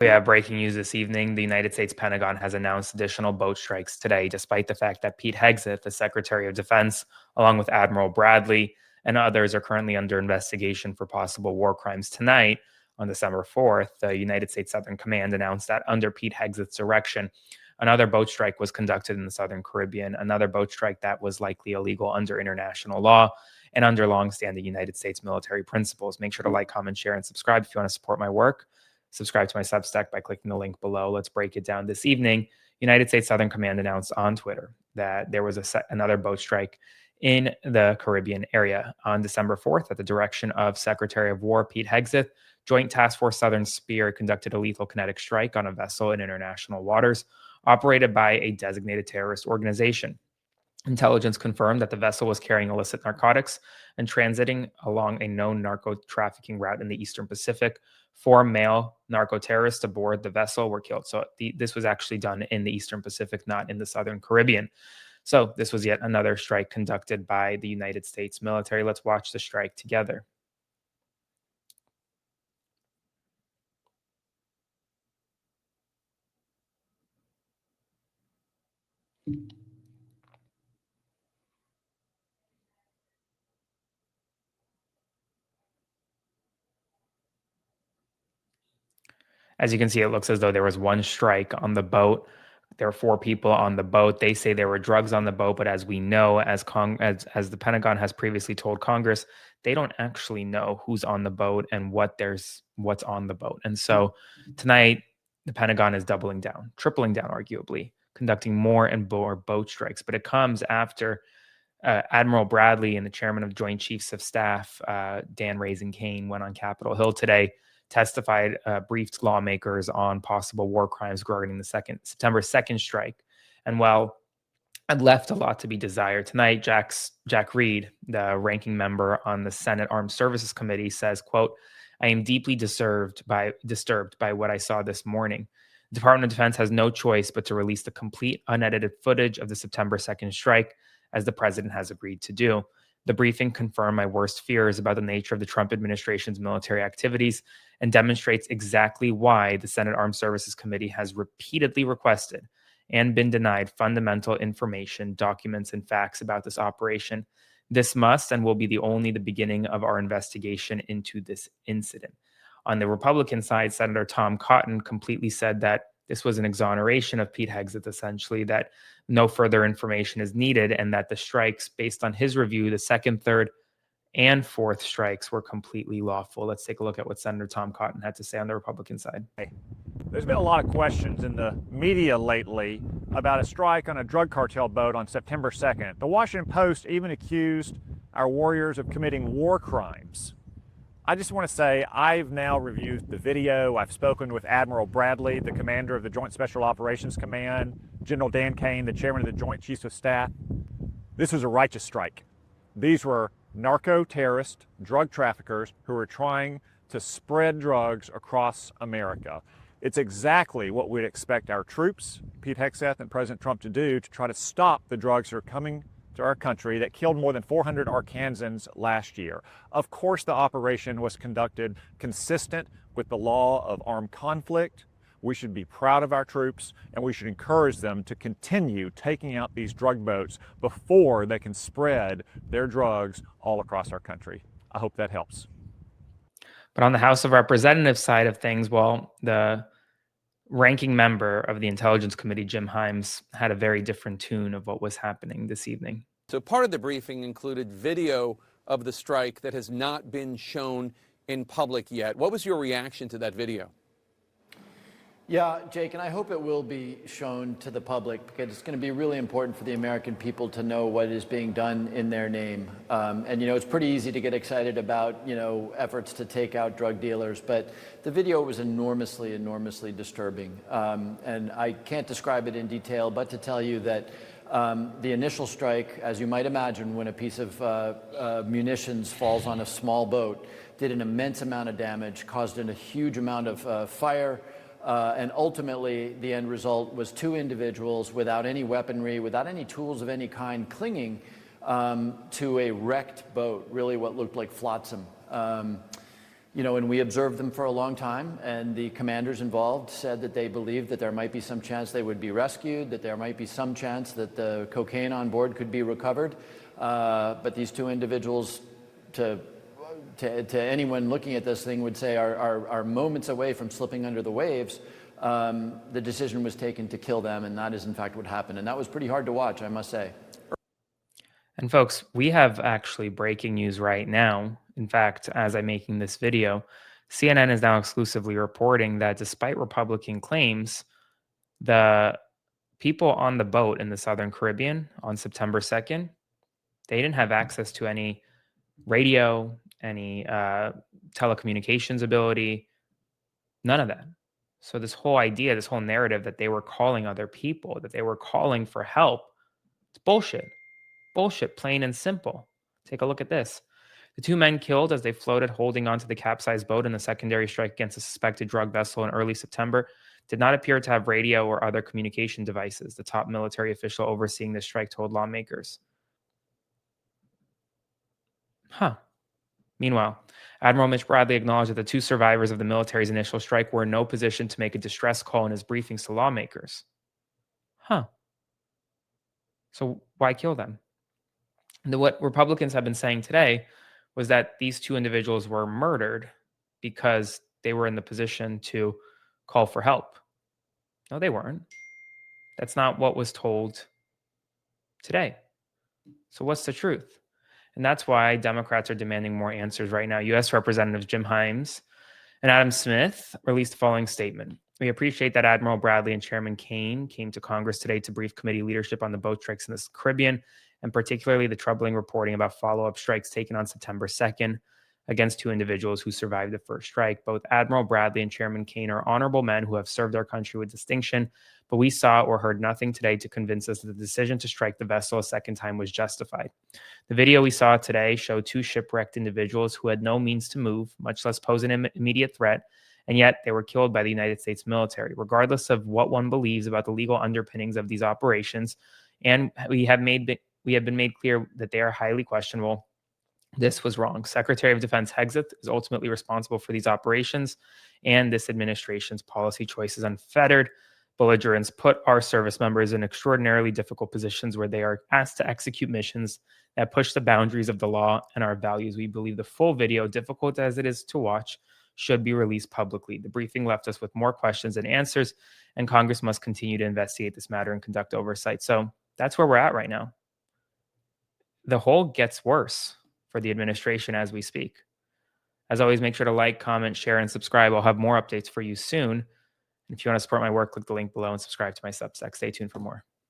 We have breaking news this evening. The United States Pentagon has announced additional boat strikes today, despite the fact that Pete Hegseth, the Secretary of Defense, along with Admiral Bradley and others, are currently under investigation for possible war crimes. Tonight, on December 4th, the United States Southern Command announced that under Pete Hegseth's direction, another boat strike was conducted in the Southern Caribbean, another boat strike that was likely illegal under international law and under longstanding United States military principles. Make sure to like, comment, share, and subscribe if you want to support my work. Subscribe to my Substack by clicking the link below. Let's break it down. This evening, United States Southern Command announced on Twitter that there was another boat strike in the Caribbean area on December 4th at the direction of Secretary of War Pete Hegseth. Joint Task Force Southern Spear conducted a lethal kinetic strike on a vessel in international waters operated by a designated terrorist organization. Intelligence confirmed that the vessel was carrying illicit narcotics and transiting along a known narco trafficking route in the Eastern Pacific. 4 male narco terrorists aboard the vessel were killed. So this was actually done in the Eastern Pacific, not in the Southern Caribbean. So this was yet another strike conducted by the United States military. Let's watch the strike together. As you can see, it looks as though there was one strike on the boat. There are 4 people on the boat. They say there were drugs on the boat, but as we know, as the Pentagon has previously told Congress, they don't actually know who's on the boat and what's on the boat. And so tonight, the Pentagon is doubling down, tripling down, arguably, conducting more and more boat strikes. But it comes after Admiral Bradley and the chairman of Joint Chiefs of Staff, Dan Kane, went on Capitol Hill today, testified, briefed lawmakers on possible war crimes regarding the September 2nd strike. And while it left a lot to be desired tonight, Jack Reed, the ranking member on the Senate Armed Services Committee, says, quote, "I am deeply disturbed by what I saw this morning. The Department of Defense has no choice but to release the complete unedited footage of the September 2nd strike, as the president has agreed to do. The briefing confirmed my worst fears about the nature of the Trump administration's military activities and demonstrates exactly why the Senate Armed Services Committee has repeatedly requested and been denied fundamental information, documents, and facts about this operation. This must and will be the beginning of our investigation into this incident." On the Republican side, Senator Tom Cotton completely said that this was an exoneration of Pete Hegseth, essentially, that no further information is needed, and that the strikes, based on his review, the 2nd, 3rd, and 4th strikes were completely lawful. Let's take a look at what Senator Tom Cotton had to say on the Republican side. There's been a lot of questions in the media lately about a strike on a drug cartel boat on September 2nd. The Washington Post even accused our warriors of committing war crimes. I just want to say I've now reviewed the video. I've spoken with Admiral Bradley, the commander of the Joint Special Operations Command, General Dan Kane, the chairman of the Joint Chiefs of Staff. This was a righteous strike. These were narco-terrorist drug traffickers who were trying to spread drugs across America. It's exactly what we'd expect our troops, Pete Hegseth and President Trump, to do to try to stop the drugs that are coming to our country that killed more than 400 Arkansans last year. Of course, the operation was conducted consistent with the law of armed conflict. We should be proud of our troops, and we should encourage them to continue taking out these drug boats before they can spread their drugs all across our country. I hope that helps. But on the House of Representatives side of things, well, the ranking member of the Intelligence Committee, Jim Himes, had a very different tune of what was happening this evening. So part of the briefing included video of the strike that has not been shown in public yet. What was your reaction to that video? Yeah, Jake, and I hope it will be shown to the public because it's going to be really important for the American people to know what is being done in their name. And, it's pretty easy to get excited about, efforts to take out drug dealers, but the video was enormously, enormously disturbing. And I can't describe it in detail, but to tell you that the initial strike, as you might imagine, when a piece of munitions falls on a small boat, did an immense amount of damage, caused a huge amount of fire, and ultimately the end result was 2 individuals without any weaponry, without any tools of any kind, clinging to a wrecked boat, really what looked like flotsam. You know, and we observed them for a long time, and the commanders involved said that they believed that there might be some chance they would be rescued, that there might be some chance that the cocaine on board could be recovered. But these two individuals, to anyone looking at this thing, would say are moments away from slipping under the waves. The decision was taken to kill them, and that is in fact what happened. And that was pretty hard to watch, I must say. And folks, we have actually breaking news right now. In fact, as I'm making this video, CNN is now exclusively reporting that despite Republican claims, the people on the boat in the Southern Caribbean on September 2nd, they didn't have access to any radio, any telecommunications ability, none of that. So this whole idea, this whole narrative that they were calling other people, that they were calling for help, it's bullshit. Bullshit, plain and simple. Take a look at this. The two men killed as they floated holding onto the capsized boat in the secondary strike against a suspected drug vessel in early September did not appear to have radio or other communication devices, the top military official overseeing the strike told lawmakers. Meanwhile, Admiral Mitch Bradley acknowledged that the two survivors of the military's initial strike were in no position to make a distress call in his briefings to lawmakers. So why kill them? What Republicans have been saying today was that these two individuals were murdered because they were in the position to call for help. No, they weren't. That's not what was told today. So what's the truth? And that's why Democrats are demanding more answers right now. U.S. Representatives Jim Himes and Adam Smith released the following statement. We appreciate that Admiral Bradley and Chairman Kane came to Congress today to brief committee leadership on the boat strikes in the Caribbean, and particularly the troubling reporting about follow-up strikes taken on September 2nd against two individuals who survived the first strike. Both Admiral Bradley and Chairman Kane are honorable men who have served our country with distinction, but we saw or heard nothing today to convince us that the decision to strike the vessel a second time was justified. The video we saw today showed two shipwrecked individuals who had no means to move, much less pose an immediate threat, and yet they were killed by the United States military. Regardless of what one believes about the legal underpinnings of these operations, and we have been made clear that they are highly questionable, this was wrong. Secretary of Defense Hegseth is ultimately responsible for these operations, and this administration's policy choices unfettered belligerence put our service members in extraordinarily difficult positions where they are asked to execute missions that push the boundaries of the law and our values. We believe the full video, difficult as it is to watch, should be released publicly. The briefing left us with more questions than answers, and Congress must continue to investigate this matter and conduct oversight. So that's where we're at right now. The whole gets worse for the administration as we speak. As always, make sure to like, comment, share, and subscribe. I'll have more updates for you soon. And if you want to support my work, click the link below and subscribe to my Substack. Stay tuned for more.